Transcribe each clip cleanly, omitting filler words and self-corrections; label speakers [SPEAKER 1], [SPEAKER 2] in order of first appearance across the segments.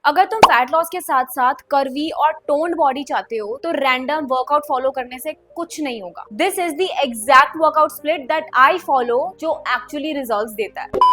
[SPEAKER 1] अगर तुम fat loss के साथ साथ कर्वी और टोन्ड बॉडी चाहते हो तो रैंडम वर्कआउट फॉलो करने से कुछ नहीं होगा। This is the exact workout split that I follow जो एक्चुअली रिजल्ट्स देता है।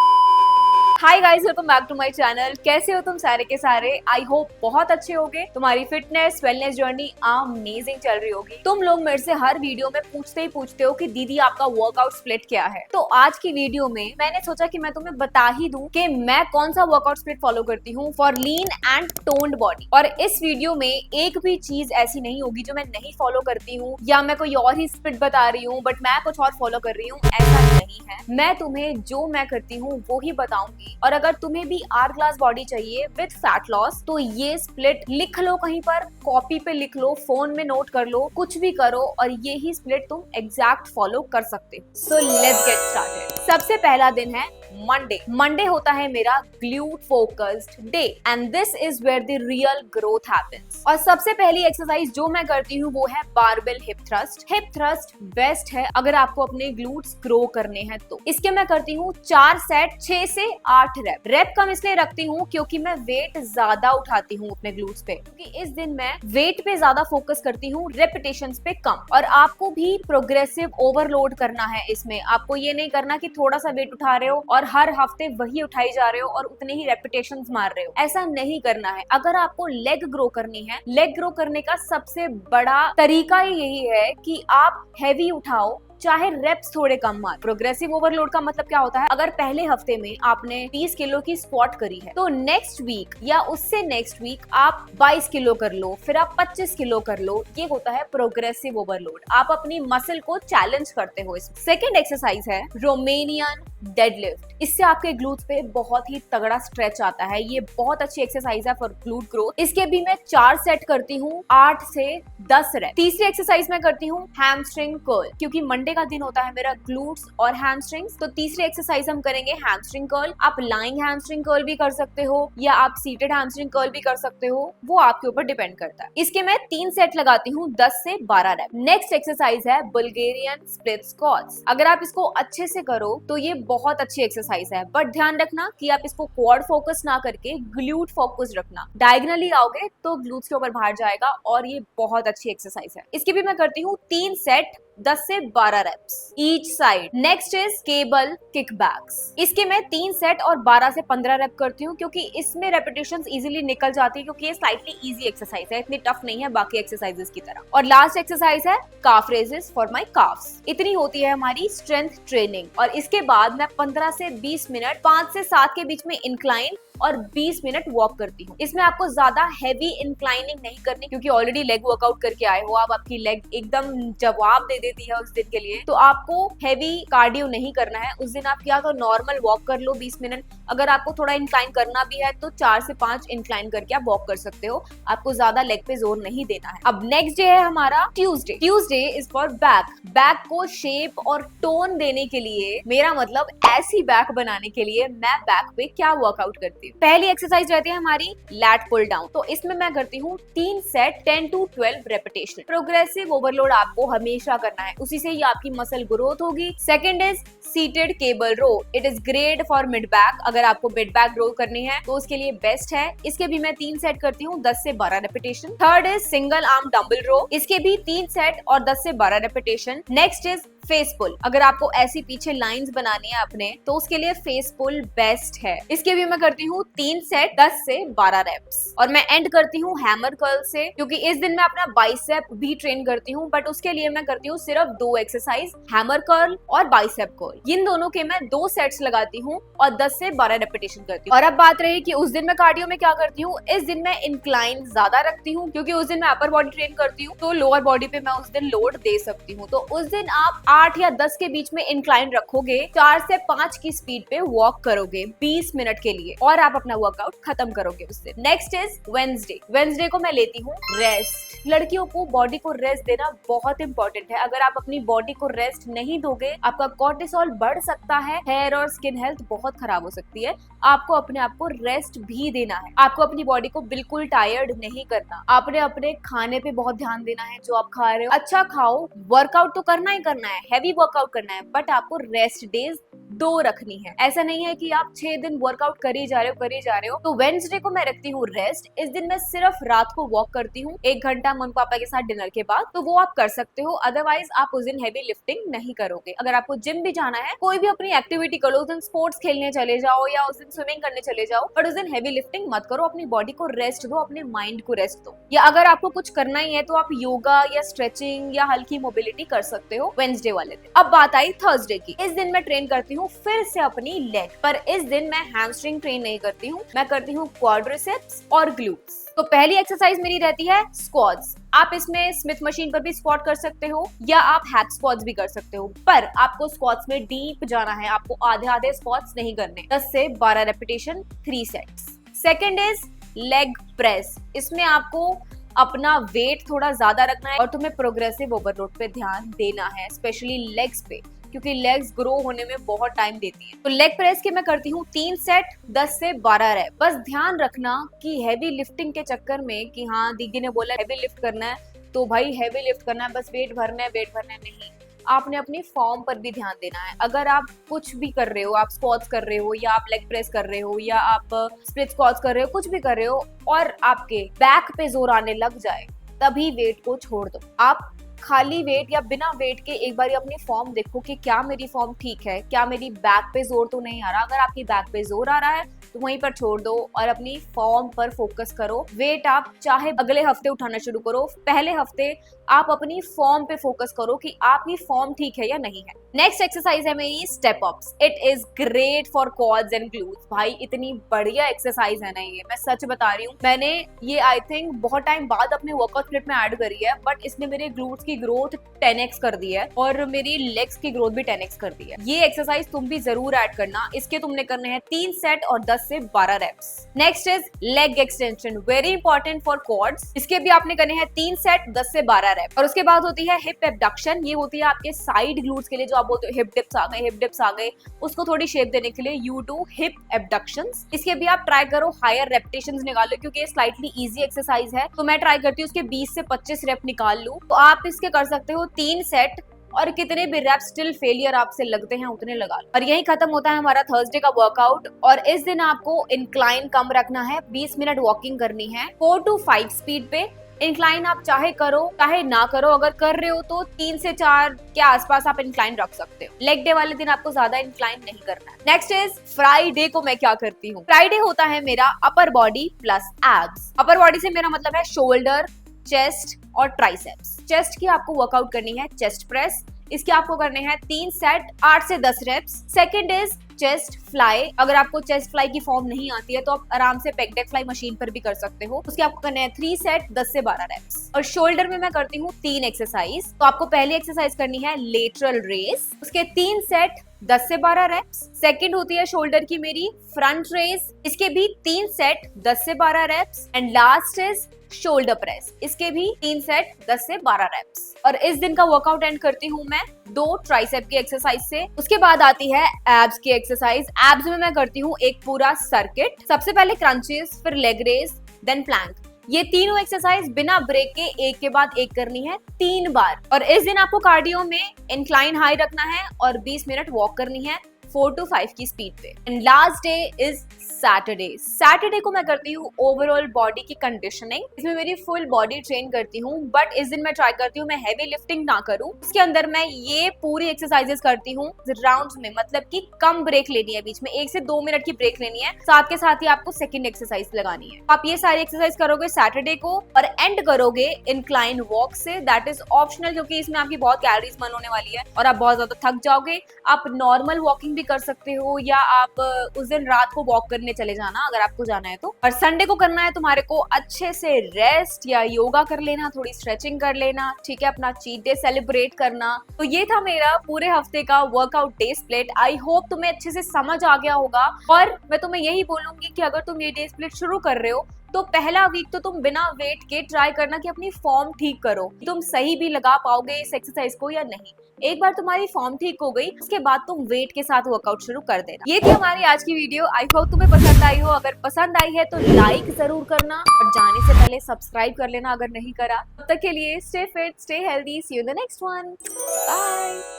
[SPEAKER 1] Hi guys, welcome back to my channel. कैसे हो तुम सारे के सारे? आई होप बहुत अच्छे होगे। तुम्हारी फिटनेस वेलनेस जर्नी अमेजिंग चल रही होगी। तुम लोग मेरे से हर वीडियो में पूछते हो कि दीदी आपका वर्कआउट स्प्लिट क्या है। तो आज की वीडियो में मैंने सोचा कि मैं तुम्हें बता ही दूं कि मैं कौन सा वर्कआउट स्प्लिट फॉलो करती हूँ for lean and toned body. और इस वीडियो में एक भी चीज ऐसी नहीं होगी जो मैं नहीं फॉलो करती हूँ या मैं कोई और ही स्प्लिट बता रही हूँ बट मैं कुछ और फॉलो कर रही हूँ, ऐसा नहीं है। मैं तुम्हें जो मैं करती हूँ वो ही बताऊंगी। और अगर तुम्हें भी आर ग्लास बॉडी चाहिए विद फैट लॉस तो ये स्प्लिट लिख लो, कहीं पर कॉपी पे लिख लो, फोन में नोट कर लो, कुछ भी करो और ये ही स्प्लिट तुम एग्जैक्ट फॉलो कर सकते हो। So let's get started. सबसे पहला दिन है मंडे। मंडे होता है मेरा glute focused day and this is where the real growth happens. और सबसे पहली एक्सरसाइज जो मैं करती हूँ वो है barbell hip thrust. Hip thrust best है अगर आपको अपने ग्लूट्स ग्रो करने हैं तो। इसके मैं करती हूँ 4 सेट 6 से 8 रेप। रेप कम इसलिए रखती हूँ क्योंकि मैं वेट ज्यादा उठाती हूँ अपने ग्लूट्स पे, क्योंकि इस दिन मैं वेट पे ज्यादा फोकस करती हूँ, रेपिटेशंस पे कम। और आपको भी प्रोग्रेसिव ओवरलोड करना है इसमें। आपको ये नहीं करना कि थोड़ा सा वेट उठा रहे हो और हर हफ्ते वही उठाई जा रहे हो और उतने ही रेपिटेशंस मार रहे हो, ऐसा नहीं करना है। अगर आपको लेग ग्रो करनी है, लेग ग्रो करने का सबसे बड़ा तरीका यही है कि आप हैवी उठाओ, चाहे रेप्स थोड़े कम मार। प्रोग्रेसिव ओवरलोड का मतलब क्या होता है? अगर पहले हफ्ते में आपने 20 किलो की स्क्वाट करी है तो नेक्स्ट वीक या उससे नेक्स्ट वीक आप 22 किलो कर लो, फिर आप 25 किलो कर लो। ये होता है प्रोग्रेसिव ओवरलोड। आप अपनी मसल को चैलेंज करते हो। सेकेंड एक्सरसाइज है रोमेनियन डेडलिफ्ट। इससे आपके ग्लूट्स पे बहुत ही तगड़ा स्ट्रेच आता है। ये बहुत अच्छी एक्सरसाइज है फॉर ग्लूट ग्रोथ। इसके भी मैं 4 सेट करती हूँ 8 से 10 रेप। तीसरी एक्सरसाइज मैं करती हूँ हैमस्ट्रिंग कर्ल, क्योंकि मंडे का दिन होता है मेरा ग्लूट्स और हैमस्ट्रिंग्स। तो तीसरी एक्सरसाइज हम करेंगे हैमस्ट्रिंग कर्ल। आप लाइंग हैमस्ट्रिंग कर्ल भी कर सकते हो या आप सीटेड हैमस्ट्रिंग कर्ल भी कर सकते हो, वो आपके ऊपर डिपेंड करता है। इसके मैं 3 सेट लगाती हूँ 10 से 12 रेप। नेक्स्ट एक्सरसाइज है बुल्गारियन स्प्लिट स्क्वाट्स। अगर आप इसको अच्छे से करो तो ये बहुत अच्छी एक्सरसाइज है, बट ध्यान रखना कि आप इसको क्वाड फोकस ना करके ग्लूट फोकस रखना। डायगनली आओगे तो ग्लूट्स के ऊपर बाहर जाएगा और ये बहुत अच्छी एक्सरसाइज है। इसकी भी मैं करती हूँ 3 सेट 10 से 12 reps each side. Next is cable kickbacks. इसके मैं 3 सेट और 12 से 15 रेप करती हूँ क्योंकि इसमें रेपिटेशंस इजीली निकल जाती है, क्योंकि ये स्लाइटली इजी एक्सरसाइज है, इतनी टफ नहीं है बाकी एक्सरसाइजेस की तरह। और लास्ट एक्सरसाइज है काफ रेजेस फॉर माय काफ्स। इतनी होती है हमारी स्ट्रेंथ ट्रेनिंग। और इसके बाद मैं 15 से 20 मिनट 5 से 7 के बीच में इंक्लाइन और 20 मिनट वॉक करती हूँ। इसमें आपको ज्यादा हैवी इंक्लाइनिंग नहीं करनी, क्योंकि ऑलरेडी लेग वर्कआउट करके आए हो आप, आपकी लेग एकदम जवाब दे देती है उस दिन के लिए। तो आपको हैवी कार्डियो नहीं करना है उस दिन। आप क्या तो नॉर्मल वॉक कर लो 20 मिनट। अगर आपको थोड़ा इंक्लाइन करना भी है तो 4 से 5 इंक्लाइन करके आप वॉक कर सकते हो। आपको ज्यादा लेग पे जोर नहीं देना है। अब नेक्स्ट डे है हमारा Tuesday. Tuesday is for back. Back को शेप और टोन देने के लिए, मेरा मतलब ऐसी बैक बनाने के लिए, मैं बैक पे क्या वर्कआउट करती हूँ। पहली एक्सरसाइज रहती है हमारी लैट पुल डाउन। तो इसमें मैं करती हूँ 3 set 10 to 12 repetition. Progressive overload आपको हमेशा करना है, उसी से ही आपकी मसल ग्रोथ होगी। Second is seated cable row. It is great for mid back. अगर आपको मिड बैक ग्रो करनी है तो उसके लिए बेस्ट है। इसके भी मैं 3 सेट करती हूँ 10 से 12 repetition. Third is single arm dumbbell row. इसके भी 3 सेट और 10 से 12 repetition. Next is face pull. अगर आपको ऐसी पीछे लाइंस बनानी है अपने तो उसके लिए फेस पुल बेस्ट है। इसके भी मैं करती हूँ 3 सेट 10 से 12 रेप्स। और मैं एंड करती हूँ हैमर कर्ल से, क्योंकि इस दिन मैं अपना बाइसेप भी ट्रेन करती हूँ, बट उसके लिए मैं करती हूँ सिर्फ 2 एक्सरसाइज, हैमर कर्ल और बाइसेप कर्ल। इन दोनों के मैं 2 सेट्स लगाती हूँ और 10 से 12 रेपिटेशन करती हूँ। और अब बात रही कि उस दिन मैं कार्डियो में क्या करती हूँ। इस दिन मैं इंक्लाइन ज्यादा रखती हूँ, क्योंकि उस दिन मैं अपर बॉडी ट्रेन करती हूँ तो लोअर बॉडी पे मैं उस दिन लोड दे सकती हूँ। तो उस दिन आप 8 या 10 के बीच में इंक्लाइन रखोगे, 4 से 5 की स्पीड पे वॉक करोगे 20 मिनट के लिए और आप अपना वर्कआउट खत्म करोगे उस दिन। Next is Wednesday. वेडनेसडे को मैं लेती हूँ रेस्ट। लड़कियों को बॉडी को रेस्ट देना बहुत इंपॉर्टेंट है। अगर आप अपनी बॉडी को रेस्ट नहीं दोगे, आपका कॉर्टिसोल बढ़ सकता है, हेयर और स्किन हेल्थ बहुत खराब हो सकती है। आपको अपने आप को रेस्ट भी देना है। आपको अपनी बॉडी को बिल्कुल टायर्ड नहीं करना। आपने अपने खाने पे बहुत ध्यान देना है। जो आप खा रहे हो अच्छा खाओ, वर्कआउट तो करना ही करना है, हैवी वर्कआउट करना है, बट आपको रेस्ट डेज 2 रखनी है। ऐसा नहीं है कि आप 6 दिन वर्कआउट कर ही जा रहे हो। तो वेडनेसडे को मैं रखती हूँ रेस्ट। इस दिन मैं सिर्फ रात को वॉक करती हूँ 1 घंटा मम्मी पापा के साथ डिनर के बाद, तो वो आप कर सकते हो। अदरवाइज आप उस दिन हैवी लिफ्टिंग नहीं करोगे। अगर आपको जिम भी जाना है, कोई भी अपनी एक्टिविटी करो, उस दिन स्पोर्ट्स खेलने चले जाओ या उस दिन स्विमिंग करने चले जाओ, पर उस दिन हैवी लिफ्टिंग मत करो। अपनी बॉडी को रेस्ट दो, अपने माइंड को रेस्ट दो। या अगर आपको कुछ करना ही है तो आप योगा या स्ट्रेचिंग या हल्की मोबिलिटी कर सकते हो वेडनेसडे वाले दिन। अब बात आई थर्सडे की। इस दिन मैं ट्रेन करती हूँ फिर से अपनी लेग, पर इस दिन मैं हैमस्ट्रिंग ट्रेन नहीं करती हूँ, मैं करती हूँ क्वाड्रिसेप्स और ग्लूट्स। तो पहली एक्सरसाइज मेरी रहती है स्क्वाट्स। आप इसमें स्मिथ मशीन पर भी स्क्वाट कर सकते हो या आप हैक स्क्वाट्स भी कर सकते हो, पर आपको स्क्वाट्स में डीप जाना है, आपको आधे आधे स्क्वाट्स नहीं करने। 10 से 12 repetition, 3 sets. Second is leg press. इसमें आपको अपना वेट थोड़ा ज्यादा रखना है और तुम्हें प्रोग्रेसिव ओवरलोड पे ध्यान देना है, स्पेशली लेग्स पे, क्योंकि लेग्स ग्रो होने में बहुत टाइम देती हैं। तो लेग प्रेस के मैं करती हूँ 3 सेट, 10 से 12 रैप। बस ध्यान रखना कि हैवी लिफ्टिंग के चक्कर में कि हाँ दीदी ने बोला हैवी लिफ्ट करना है तो भाई हैवी लिफ्ट करना है, बस वेट भरना है नहीं। आपने अपनी फॉर्म पर भी ध्यान देना है। अगर आप कुछ भी कर रहे हो, आप स्क्वाट्स कर रहे हो या आप लेग प्रेस कर रहे हो या आप स्प्लिट स्क्वाट्स कर रहे हो, कुछ भी कर रहे हो और आपके बैक पे जोर आने लग जाए, तभी वेट को छोड़ दो। आप खाली वेट या बिना वेट के एक बार अपनी फॉर्म देखो कि क्या मेरी फॉर्म ठीक है, क्या मेरी बैक पे जोर तो नहीं आ रहा। अगर आपकी बैक पे जोर आ रहा है तो वहीं पर छोड़ दो और अपनी फॉर्म पर फोकस करो। वेट आप चाहे अगले हफ्ते उठाना शुरू करो, पहले हफ्ते आप अपनी फॉर्म पे फोकस करो कि आपकी फॉर्म ठीक है या नहीं है। नेक्स्ट एक्सरसाइज है मेरी step ups. It is great for quads and glutes. भाई इतनी बढ़िया एक्सरसाइज है ना ये, मैं सच बता रही हूँ। मैंने ये आई थिंक बहुत टाइम बाद अपने वर्कआउट स्प्लिट में ऐड करी है, बट इसने मेरे ग्लूट्स की ग्रोथ 10x कर दी है और मेरी लेग्स की ग्रोथ भी 10x कर दी है। ये एक्सरसाइज तुम भी जरूर ऐड करना। इसके तुमने करने हैं 3 सेट और 10 से 12 reps. Next is leg extension, very important for quads. इसके भी आपने करने हैं 3 सेट, 10 से 12 रेप। और उसके बाद होती है हिप एबडक्शन। ये होती है आपके साइड ग्लूट्स के लिए, जो आप बोलते हो हिप डिप्स आ गए, उसको थोड़ी शेप देने के लिए यू डू हिप एबडक्शंस। इसके भी आप ट्राई करो हायर रेपिटेशंस निकालो, क्योंकि ये स्लाइटली इजी एक्सरसाइज है। तो मैं ट्राई करती हूँ उसके 20 से 25 रेप निकाल लूं। तो आप इसके कर सकते हो 3 सेट और कितने भी रैप स्टिल फेलियर आपसे लगते हैं उतने लगा लो। और यही खत्म होता है हमारा थर्सडे का वर्कआउट। और इस दिन आपको इंक्लाइन कम रखना है, 20 मिनट वॉकिंग करनी है 4 to 5 स्पीड पे। इंक्लाइन आप चाहे करो चाहे ना करो, अगर कर रहे हो तो 3 से 4 के आसपास आप इंक्लाइन रख सकते हो। लेग डे वाले दिन आपको ज्यादा इंक्लाइन नहीं करना है। नेक्स्ट इज फ्राइडे को मैं क्या करती हूँ। फ्राइडे होता है मेरा upper body plus abs. Upper body से मेरा मतलब है शोल्डर, चेस्ट और ट्राइसेप्स। चेस्ट की आपको वर्कआउट करनी है चेस्ट प्रेस। इसके आपको करने हैं 3 सेट, 8 से 10 reps. Second is chest fly. अगर आपको चेस्ट फ्लाई की फॉर्म नहीं आती है तो आप आराम से पेग डेक फ्लाई मशीन पर भी कर सकते हो। उसके आपको करने हैं 3 सेट, 10 से 12 रेप्स। और शोल्डर में मैं करती हूँ 3 एक्सरसाइज। तो आपको पहली एक्सरसाइज करनी है लेटरल रेस, उसके 3 सेट, 10 से 12 रेप्स। सेकंड होती है शोल्डर की मेरी फ्रंट रेस, इसके भी 3 सेट, 10 से 12 reps. And last is shoulder press, इसके भी 3 सेट, 10 से 12 रेप्स। और इस दिन का वर्कआउट एंड करती हूँ मैं 2 ट्राइसेप की एक्सरसाइज से। उसके बाद आती है एब्स की एक्सरसाइज। एब्स में मैं करती हूँ एक पूरा सर्किट। सबसे पहले क्रंचेस, फिर लेग रेस, देन प्लैंक। ये तीनों एक्सरसाइज बिना ब्रेक के एक के बाद एक करनी है 3 बार। और इस दिन आपको कार्डियो में इंक्लाइन हाई रखना है और 20 मिनट वॉक करनी है 4 to 5 की स्पीड पे। And last day is Saturday. Saturday को मैं करती हूँ ओवरऑल बॉडी की कंडीशनिंग। इसमें मेरी फुल बॉडी ट्रेन करती हूँ, बट इस दिन मैं ट्राई करती हूँ मैं हैवी लिफ्टिंग ना करूँ। इसके अंदर मैं ये पूरी एक्सरसाइजेस करती हूँ राउंड्स में, मतलब कि कम ब्रेक लेनी है, बीच में 1 से 2 मिनट की ब्रेक लेनी है। साथ के साथ ही आपको सेकंड एक्सरसाइज लगानी है। आप ये सारी एक्सरसाइज करोगे सैटरडे को और एंड करोगे इंक्लाइन वॉक से। दैट इज ऑप्शनल, क्योंकि इसमें आपकी बहुत कैलोरीज बर्न होने वाली है और आप बहुत ज्यादा थक जाओगे। आप नॉर्मल वॉकिंग भी कर सकते हो या आप उस दिन रात को वॉक करने चले जाना अगर आपको जाना है तो। और संडे को करना है तुम्हारे को अच्छे से रेस्ट या योगा कर लेना, थोड़ी स्ट्रेचिंग कर लेना, ठीक है, अपना चीट डे सेलिब्रेट करना। तो ये था मेरा पूरे हफ्ते का workout day split. I hope तुम्हें अच्छे से समझ आ गया होगा। और मैं तुम्हें यही बोलूंगी कि अगर तुम ये डे स्प्लिट शुरू कर रहे हो तो पहला वीक तो तुम बिना वेट के ट्राई करना कि अपनी फॉर्म ठीक करो, तुम सही भी लगा पाओगे इस एक्सरसाइज को या नहीं। एक बार तुम्हारी फॉर्म ठीक हो गई उसके बाद तुम वेट के साथ वर्कआउट शुरू कर देना। ये थी हमारी आज की वीडियो। आई होप तुम्हें पसंद आई हो। अगर पसंद आई है तो लाइक जरूर करना और जाने से पहले सब्सक्राइब कर लेना अगर नहीं करा। तब तक के लिए stay fit, stay healthy, see you in the next one, bye.